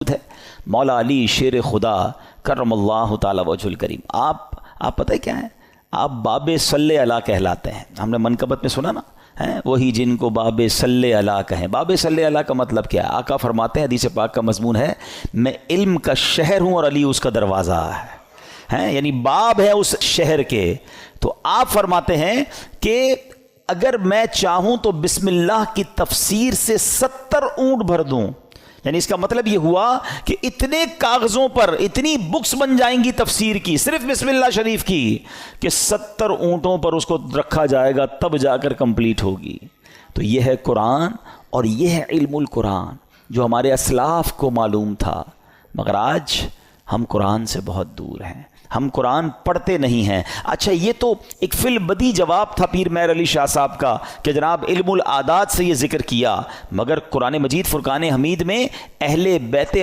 ہے مولا علی شیر خدا کرم اللہ تعالی وجہ الکریم. آپ پتہ ہے کیا ہیں؟ آپ باب صلی علی کہلاتے ہیں. ہم نے منقبت میں سنا نا، وہی جن کو باب صلی علی کہیں. باب صلی علی کا مطلب کیا ہے؟ آقا فرماتے ہیں، حدیث پاک کا مضمون ہے، میں علم کا شہر ہوں اور علی اس کا دروازہ ہے. یعنی باب ہے اس شہر کے. تو آپ فرماتے ہیں کہ اگر میں چاہوں تو بسم اللہ کی تفسیر سے 70 اونٹ بھر دوں. یعنی اس کا مطلب یہ ہوا کہ اتنے کاغذوں پر اتنی بکس بن جائیں گی تفسیر کی، صرف بسم اللہ شریف کی، کہ 70 اونٹوں پر اس کو رکھا جائے گا تب جا کر کمپلیٹ ہوگی. تو یہ ہے قرآن اور یہ ہے علم القرآن جو ہمارے اسلاف کو معلوم تھا. مگر آج ہم قرآن سے بہت دور ہیں، ہم قرآن پڑھتے نہیں ہیں. اچھا، یہ تو ایک فی البدی جواب تھا پیر مہر علی شاہ صاحب کا کہ جناب علم العادات سے یہ ذکر کیا، مگر قرآن مجید فرقان حمید میں اہل بیت